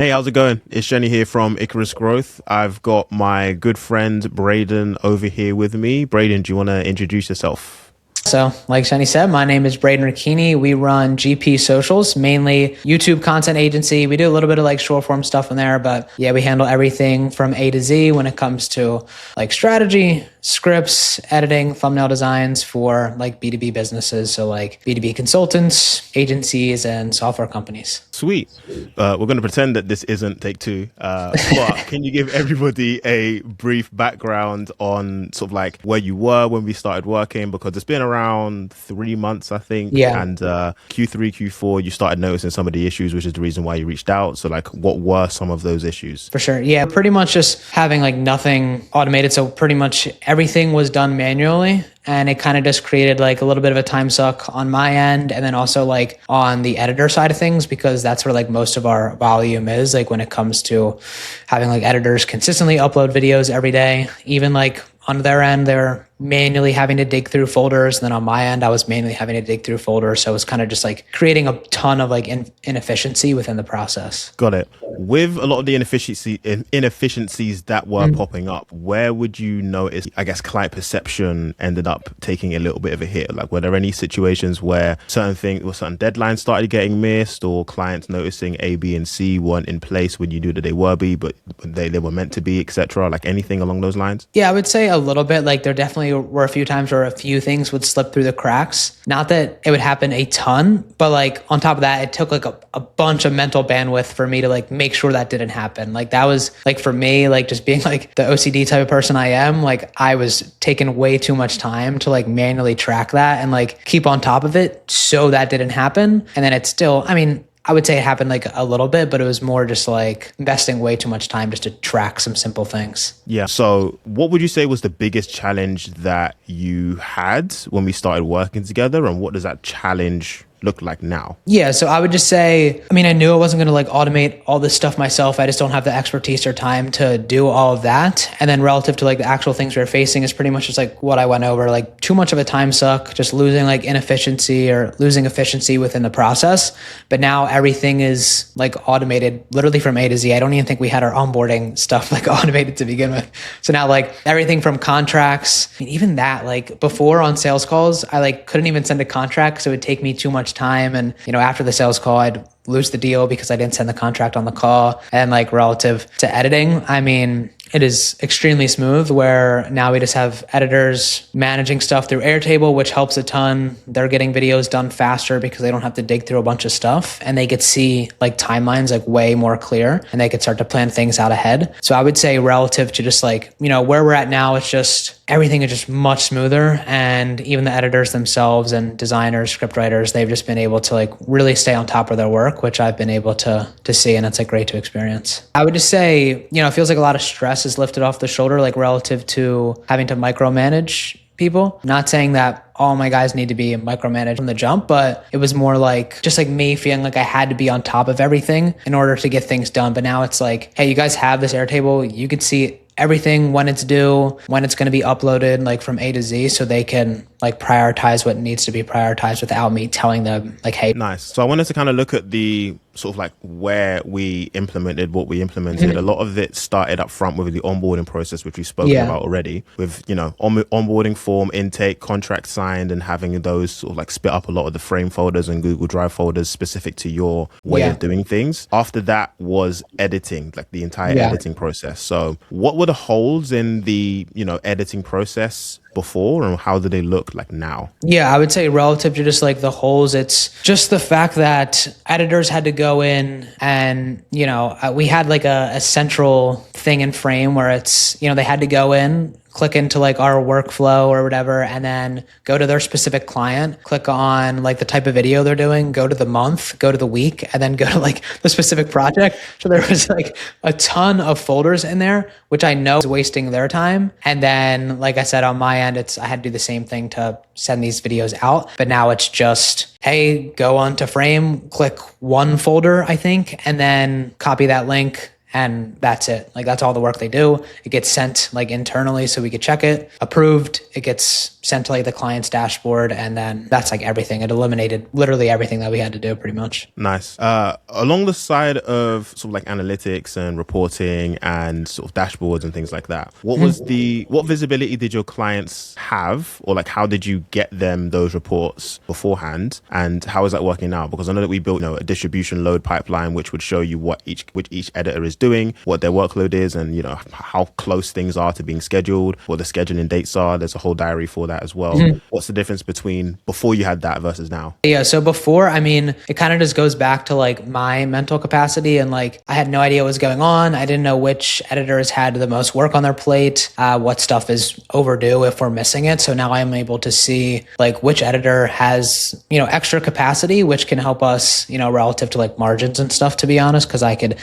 Hey, how's it going? It's Jenny here from Icarus Growth. I've got my good friend Braden over here with me. Braden, do you want to introduce yourself? So, like Shani said, my name is Braden Rakini. We run GP Socials, mainly YouTube content agency. We do a little bit of like short form stuff in there, but yeah, we handle everything from A to Z when it comes to like strategy, scripts, editing, thumbnail designs for like B2B businesses. So like B2B consultants, agencies, and software companies. Sweet. We're going to pretend that this isn't take two, but can you give everybody a brief background on sort of like where you were when we started working? Because it's been around 3 months, I think. Yeah. And Q3, Q4, you started noticing some of the issues, which is the reason why you reached out. So like, what were some of those issues? For sure. Yeah, pretty much just having like nothing automated. So pretty much everything was done manually. And it kind of just created like a little bit of a time suck on my end. And then also like on the editor side of things, because that's where like most of our volume is, like when it comes to having like editors consistently upload videos every day. Even like on their end, they're manually having to dig through folders. And then on my end, I was manually having to dig through folders. So it was kind of just like creating a ton of like inefficiency within the process. Got it. With a lot of the inefficiencies that were popping up, where would you notice, I guess, client perception ended up taking a little bit of a hit? Like, were there any situations where certain things or certain deadlines started getting missed, or clients noticing A, B, and C weren't in place when you knew that they were B, but they were meant to be, etc.? Like anything along those lines? Yeah, I would say a little bit. Like there definitely were a few times where a few things would slip through the cracks. Not that it would happen a ton, but like on top of that, it took like a bunch of mental bandwidth for me to like make sure that didn't happen. Like that was like for me, like just being like the OCD type of person I am, like I was taking way too much time to like manually track that and like keep on top of it so that didn't happen. And then it's still, I mean, I would say it happened like a little bit, but it was more just like investing way too much time just to track some simple things. Yeah. So what would you say was the biggest challenge that you had when we started working together, and what does that challenge look like now? Yeah, so I would just say, I mean, I knew I wasn't going to like automate all this stuff myself. I just don't have the expertise or time to do all of that. And then relative to like the actual things we were facing is pretty much just like what I went over, like too much of a time suck, just losing like inefficiency or losing efficiency within the process. But now everything is like automated literally from A to Z. I don't even think we had our onboarding stuff like automated to begin with. So now like everything from contracts, I mean, even that, like before on sales calls, I like couldn't even send a contract because it would take me too much time. And, you know, after the sales call, I'd lose the deal because I didn't send the contract on the call. And like relative to editing, I mean, it is extremely smooth where now we just have editors managing stuff through Airtable, which helps a ton. They're getting videos done faster because they don't have to dig through a bunch of stuff, and they could see like timelines like way more clear, and they could start to plan things out ahead. So I would say relative to just like, you know, where we're at now, it's just everything is just much smoother. And even the editors themselves and designers, script writers, they've just been able to like really stay on top of their work, which I've been able to see. And it's like great to experience. I would just say, you know, it feels like a lot of stress is lifted off the shoulder, like relative to having to micromanage people. Not saying that all my guys need to be micromanaged from the jump, but it was more like just like me feeling like I had to be on top of everything in order to get things done. But now it's like, hey, you guys have this Airtable. You could see everything when it's due, when it's going to be uploaded, like from A to Z, so they can like prioritize what needs to be prioritized without me telling them like, hey. Nice. So I wanted to kind of look at the sort of like where we implemented what we implemented. A lot of it started up front with the onboarding process, which we've spoken about already, with, you know, onboarding form, intake, contract signed, and having those sort of like spit up a lot of the frame folders and Google Drive folders specific to your way of doing things. After that was editing, like the entire editing process. So what were the holes in the, you know, editing process before, and how do they look like now? Yeah, I would say relative to just like the holes, it's just the fact that editors had to go in and, you know, we had like a central thing in Frame where it's, you know, they had to go in, click into like our workflow or whatever, and then go to their specific client, click on like the type of video they're doing, go to the month, go to the week, and then go to like the specific project. So there was like a ton of folders in there, which I know is wasting their time. And then, like I said, on my end, I had to do the same thing to send these videos out. But now it's just, hey, go on to Frame, click one folder, I think, and then copy that link and that's it. Like that's all the work they do. It gets sent like internally so we could check it, approved. It gets sent to like the client's dashboard, and then that's like everything. It eliminated literally everything that we had to do pretty much. Nice. Along the side of sort of like analytics and reporting and sort of dashboards and things like that, what visibility did your clients have, or like how did you get them those reports beforehand, and how is that working now? Because I know that we built a distribution load pipeline which would show you what each editor is doing, what their workload is, and how close things are to being scheduled, what the scheduling dates are. There's a whole diary for that as well. What's the difference between before you had that versus now? Yeah, so before, I mean, it kind of just goes back to like my mental capacity, and like I had no idea what was going on. I didn't know which editors had the most work on their plate, what stuff is overdue if we're missing it. So now I'm able to see like which editor has extra capacity, which can help us relative to like margins and stuff, to be honest, because I could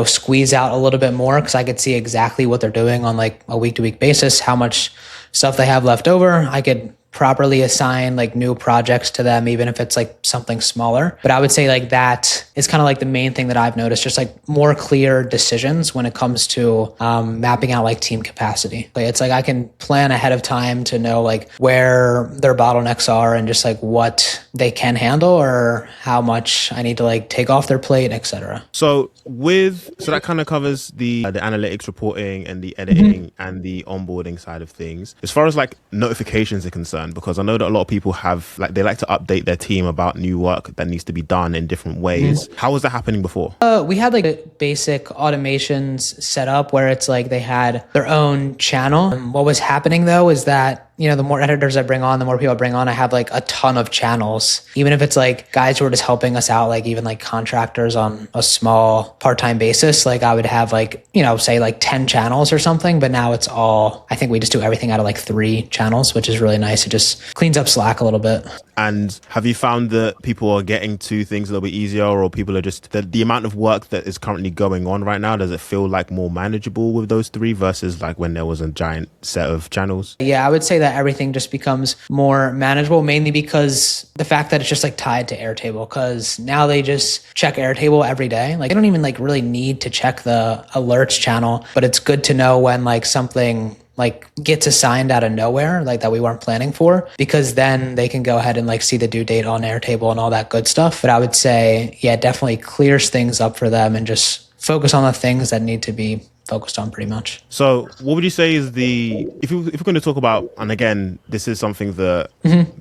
squeeze out a little bit more because I could see exactly what they're doing on like a week-to-week basis, how much stuff they have left over. I could properly assign like new projects to them, even if it's like something smaller. But I would say like that is kind of like the main thing that I've noticed, just like more clear decisions when it comes to mapping out like team capacity. Like it's like I can plan ahead of time to know like where their bottlenecks are and just like what they can handle or how much I need to like take off their plate, etc. So that kind of covers the analytics reporting and the editing and the onboarding side of things. As far as like notifications are concerned, because I know that a lot of people have they like to update their team about new work that needs to be done in different ways. How was that happening before? We had like basic automations set up where it's like they had their own channel. What was happening though is that the more editors I bring on, the more people I bring on, I have like a ton of channels. Even if it's like guys who are just helping us out, like even like contractors on a small part-time basis, like I would have like, say like 10 channels or something, but now it's all, I think we just do everything out of like 3 channels, which is really nice. It just cleans up Slack a little bit. And have you found that people are getting to things a little bit easier, or people are just, the amount of work that is currently going on right now, does it feel like more manageable with those 3 versus like when there was a giant set of channels? Yeah, I would say that everything just becomes more manageable, mainly because the fact that it's just like tied to Airtable, because now they just check Airtable every day. Like they don't even like really need to check the alerts channel, but it's good to know when like something like gets assigned out of nowhere, like that we weren't planning for, because then they can go ahead and like see the due date on Airtable and all that good stuff. But I would say, yeah, it definitely clears things up for them and just focus on the things that need to be focused on pretty much. So what would you say is if we're going to talk about, and again, this is something that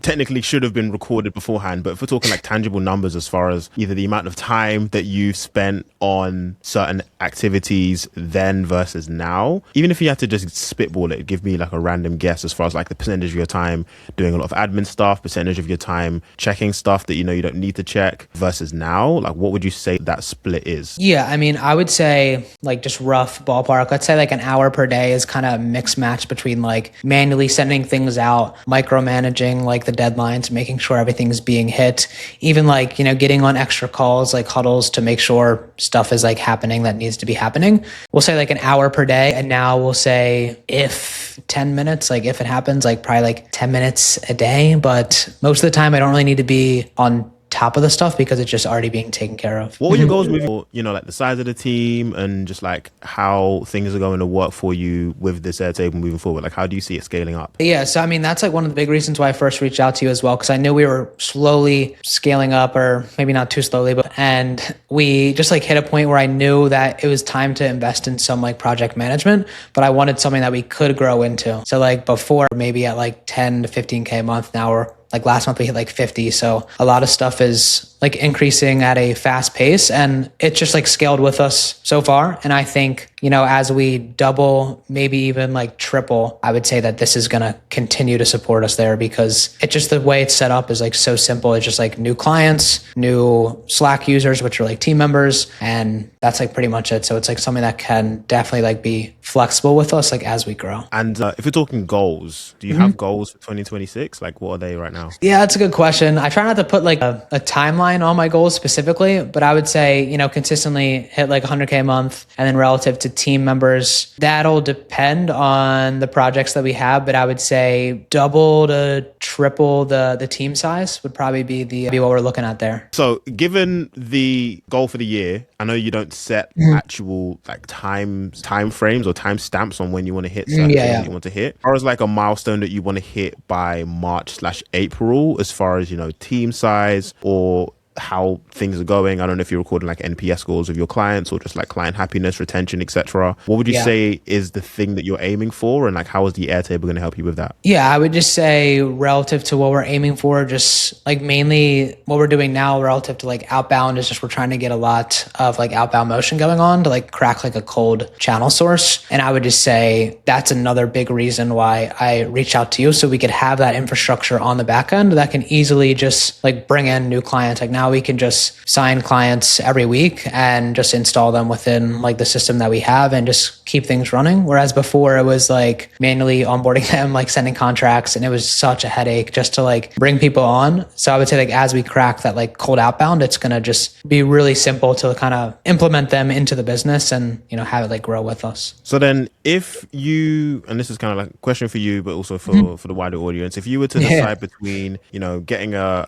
technically should have been recorded beforehand, but if we're talking like tangible numbers as far as either the amount of time that you've spent on certain activities then versus now, even if you had to just spitball it, give me like a random guess as far as like the percentage of your time doing a lot of admin stuff, percentage of your time checking stuff that you don't need to check versus now, like what would you say that split is? Yeah, I mean, I would say like just rough ballpark, let's say like an hour per day is kind of mixed match between like manually sending things out, micromanaging like the deadlines, making sure everything's being hit, even like, getting on extra calls, like huddles to make sure stuff is like happening that needs to be happening. We'll say like an hour per day. And now we'll say if 10 minutes, like if it happens, like probably like 10 minutes a day. But most of the time I don't really need to be on top of the stuff because it's just already being taken care of. What were your goals moving forward? Like the size of the team and just like how things are going to work for you with this Airtable moving forward? Like how do you see it scaling up? Yeah, so I mean, that's like one of the big reasons why I first reached out to you as well, because I knew we were slowly scaling up, or maybe not too slowly, and we just like hit a point where I knew that it was time to invest in some like project management, but I wanted something that we could grow into. So like before, maybe at like 10 to 15K a month, now we're like last month we hit like 50. So a lot of stuff is like increasing at a fast pace, and it's just like scaled with us so far. And I think, as we double, maybe even like triple, I would say that this is going to continue to support us there, because it's just the way it's set up is like so simple. It's just like new clients, new Slack users, which are like team members. And that's like pretty much it. So it's like something that can definitely like be flexible with us, like as we grow. And if you're talking goals, do you have goals for 2026? Like what are they right now? Yeah, that's a good question. I try not to put like a timeline on my goals specifically, but I would say, consistently hit like 100K a month, and then relative to to team members, that'll depend on the projects that we have, but I would say double to triple the team size would probably be what we're looking at there. So given the goal for the year, I know you don't set actual like time frames or time stamps on when you want to hit certain things that you want to hit. Or as like a milestone that you want to hit by March/April, as far as, you know, team size or how things are going. I don't know if you're recording like NPS scores of your clients or just like client happiness, retention, etc. What would you say is the thing that you're aiming for, and like how is the Airtable going to help you with that? Yeah, I would just say relative to what we're aiming for, just like mainly what we're doing now relative to like outbound is just we're trying to get a lot of like outbound motion going on to like crack like a cold channel source. And I would just say that's another big reason why I reached out to you, so we could have that infrastructure on the back end that can easily just like bring in new clients. Like now we can just sign clients every week and just install them within like the system that we have and just keep things running. Whereas before it was like manually onboarding them, like sending contracts, and it was such a headache just to like bring people on. So I would say like as we crack that like cold outbound, it's going to just be really simple to kind of implement them into the business and, you know, have it like grow with us. So then if you, and this is kind of like a question for you, but also for the wider audience, if you were to decide between, you know, getting a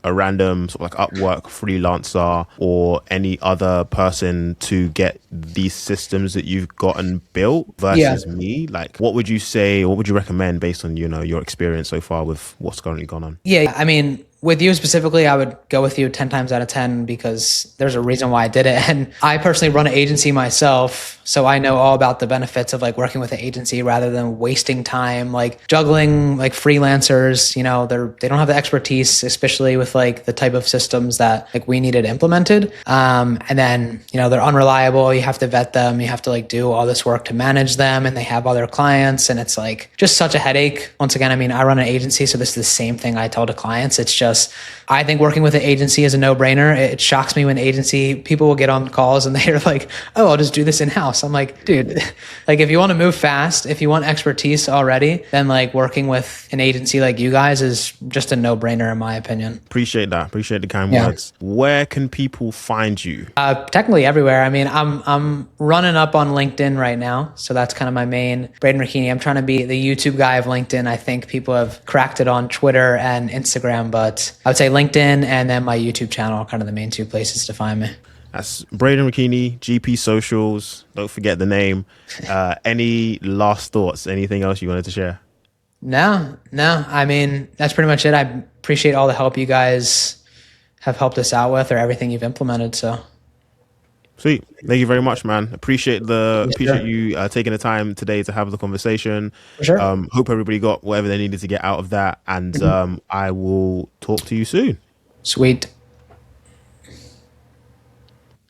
random sort of like Upwork freelancer or any other person to get these systems that you've gotten built versus me, like what would you say, or what would you recommend based on, you know, your experience so far with what's currently gone on? Yeah, I mean, with you specifically, I would go with you 10 times out of 10 because there's a reason why I did it. And I personally run an agency myself, so I know all about the benefits of like working with an agency rather than wasting time like juggling like freelancers. You know, they don't have the expertise, especially with like the type of systems that like we needed implemented. And then, you know, they're unreliable. You have to vet them. You have to like do all this work to manage them, and they have other clients, and it's like just such a headache. Once again, I mean, I run an agency, so this is the same thing I tell to clients. It's just, I think working with an agency is a no-brainer. It shocks me when agency people will get on calls and they're like, oh, I'll just do this in-house. I'm like, dude, like if you want to move fast, if you want expertise already, then like working with an agency like you guys is just a no-brainer in my opinion. Appreciate that. Appreciate the kind words. Where can people find you? Technically everywhere. I mean, I'm running up on LinkedIn right now. So that's kind of my main Braden Ricchini. I'm trying to be the YouTube guy of LinkedIn. I think people have cracked it on Twitter and Instagram, but I would say LinkedIn and then my YouTube channel are kind of the main two places to find me. That's Braden Ricchini, GP Socials. Don't forget the name. Any last thoughts? Anything else you wanted to share? No. I mean, that's pretty much it. I appreciate all the help you guys have helped us out with, or everything you've implemented. So sweet. Thank you very much, man. Appreciate you taking the time today to have the conversation. For sure. Hope everybody got whatever they needed to get out of that, and I will talk to you soon. Sweet.